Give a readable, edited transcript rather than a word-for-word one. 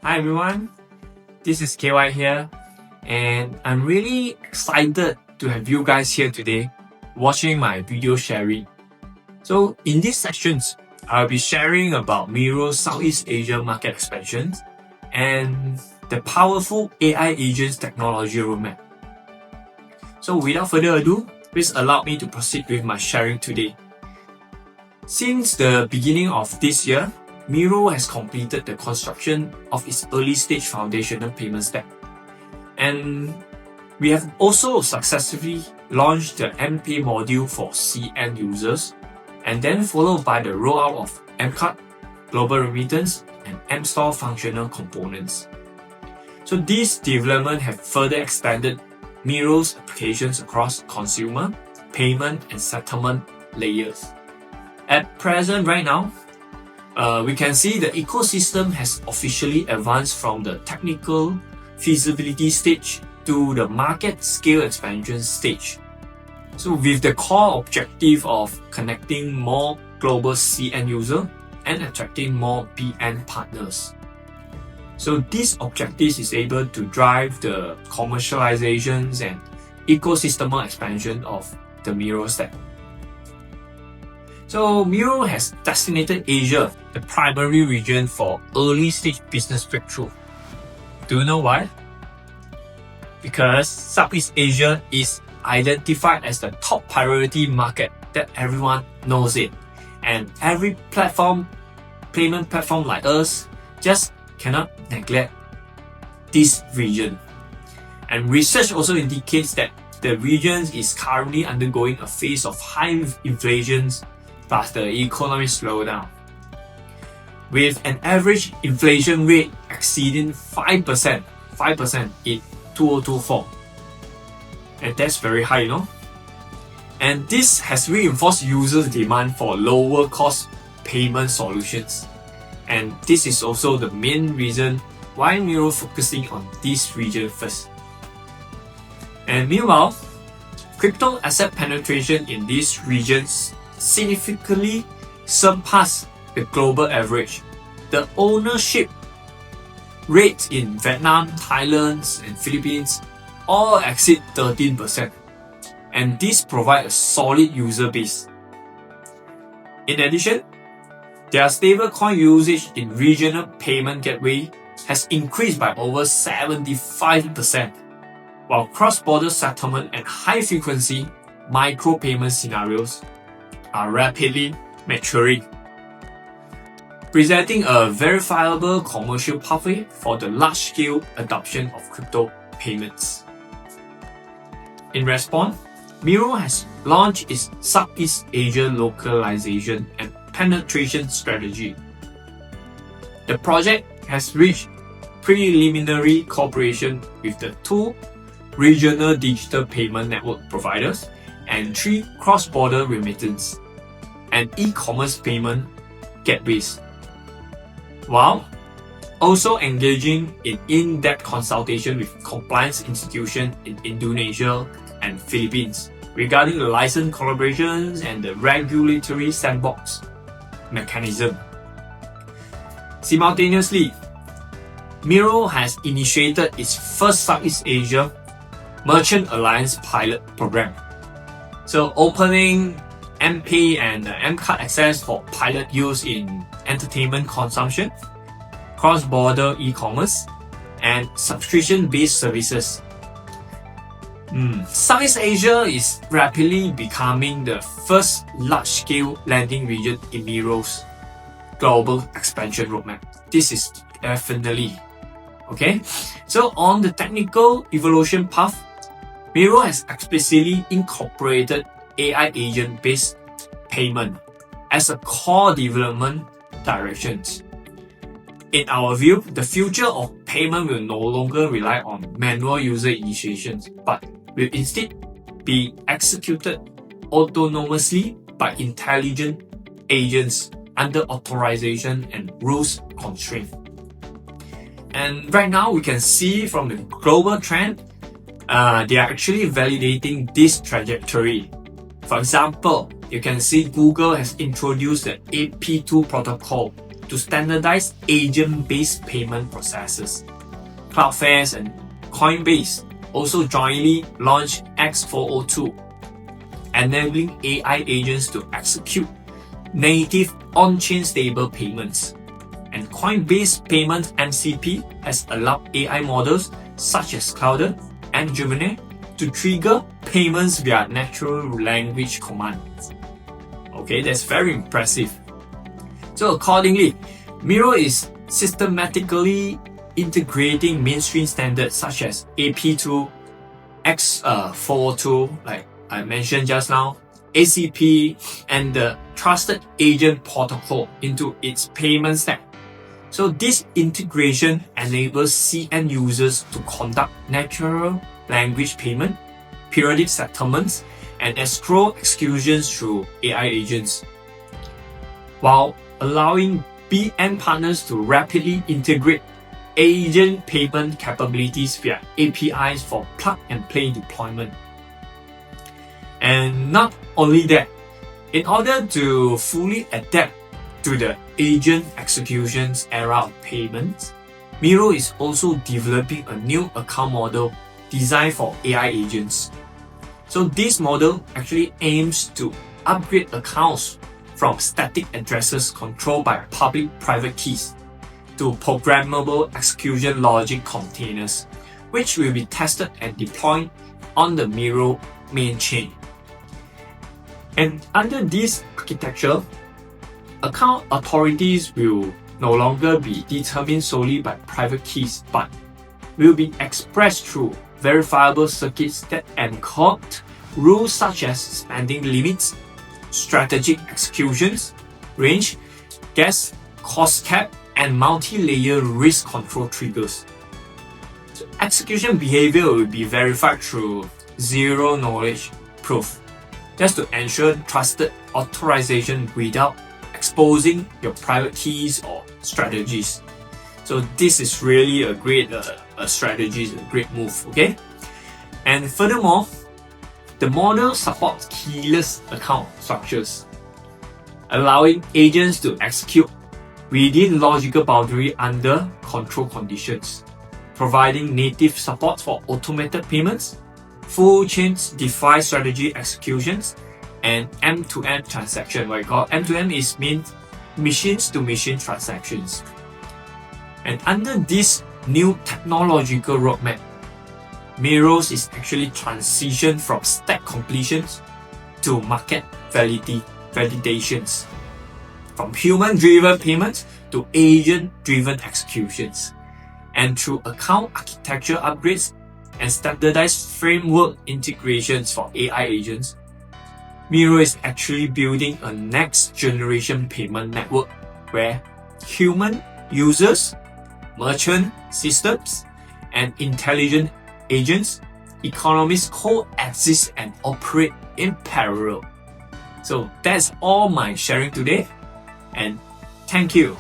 Hi everyone, this is KY here, and I'm really excited to have you guys here today watching my video sharing. So in these sessions, I'll be sharing about Miro's Southeast Asia market expansion and the powerful AI agents technology roadmap. So without further ado, please allow me to proceed with my sharing today. Since the beginning of this year, Miro has completed the construction of its early stage foundational payment stack. And we have also successfully launched the MP module for CN users, and then followed by the rollout of MCard, Global Remittance, and M-Store functional components. So these developments have further expanded Miro's applications across consumer, payment, and settlement layers. At present, right now, we can see the ecosystem has officially advanced from the technical feasibility stage to the market scale expansion stage. So with the core objective of connecting more global CN users and attracting more BN partners. So these objectives is able to drive the commercializations and ecosystem expansion of the Miro stack. So Miro has designated Asia the primary region for early stage business breakthrough. Do you know why? Because Southeast Asia is identified as the top priority market that everyone knows it. And every payment platform like us just cannot neglect this region. And research also indicates that the region is currently undergoing a phase of high inflation plus the economic slowdown, with an average inflation rate exceeding 5% in 2024. And that's very high, you know? And this has reinforced users' demand for lower cost payment solutions. And this is also the main reason why Miro focusing on this region first. And meanwhile, crypto asset penetration in these regions significantly surpass the global average. The ownership rates in Vietnam, Thailand, and Philippines all exceed 13%, and this provides a solid user base. In addition, their stablecoin usage in regional payment gateway has increased by over 75%, while cross-border settlement and high-frequency micro-payment scenarios are rapidly maturing, presenting a verifiable commercial pathway for the large-scale adoption of crypto payments. In response, Miro has launched its Southeast Asia localization and penetration strategy. The project has reached preliminary cooperation with the 2 regional digital payment network providers and 3 cross-border remittance and e-commerce payment gateways, while also engaging in in-depth consultation with compliance institutions in Indonesia and Philippines regarding the license collaborations and the regulatory sandbox mechanism. Simultaneously, Miro has initiated its first Southeast Asia Merchant Alliance pilot program. So opening MP and MCard access for pilot use in entertainment consumption, cross-border e-commerce, and subscription-based services. Southeast Asia is rapidly becoming the first large-scale lending region in Miro's global expansion roadmap. This is definitely okay. So on the technical evolution path, Miro has explicitly incorporated AI agent-based payment as a core development direction. In our view, the future of payment will no longer rely on manual user initiations, but will instead be executed autonomously by intelligent agents under authorization and rules constraint. And right now we can see from the global trend, they are actually validating this trajectory. For example, you can see Google has introduced the AP2 protocol to standardize agent-based payment processes. Cloudflare and Coinbase also jointly launched X402, enabling AI agents to execute native on-chain stable payments. And Coinbase Payment MCP has allowed AI models such as Cloud and Gemini to trigger payments via natural language commands. Okay, that's very impressive. So accordingly, Miro is systematically integrating mainstream standards such as AP2, X402, like I mentioned just now, ACP, and the Trusted Agent Protocol into its payment stack. So this integration enables CN users to conduct natural language payment, periodic settlements, and escrow executions through AI agents, while allowing BN partners to rapidly integrate agent payment capabilities via APIs for plug-and-play deployment. And not only that, in order to fully adapt to the agent executions era of payments, Miro is also developing a new account model designed for AI agents. So this model actually aims to upgrade accounts from static addresses controlled by public-private keys to programmable execution logic containers, which will be tested and deployed on the Miro main chain. And under this architecture, account authorities will no longer be determined solely by private keys, but will be expressed through verifiable circuits that encode rules such as spending limits, strategic executions, range, gas, cost cap, and multi-layer risk control triggers. So execution behavior will be verified through zero-knowledge proof, just to ensure trusted authorization without exposing your private keys or strategies. So this is really a great strategy, a great move, okay? And furthermore, the model supports keyless account structures, allowing agents to execute within logical boundary under control conditions, providing native support for automated payments, full chain DeFi strategy executions, and M2M transaction. What I call M2M means machines-to-machine transactions. And under this new technological roadmap, Miros is actually transitioned from stack completions to market validations, from human-driven payments to agent-driven executions. And through account architecture upgrades and standardized framework integrations for AI agents, Miro is actually building a next-generation payment network where human users, merchant systems, and intelligent agents economies coexist and operate in parallel. So that's all my sharing today, and thank you.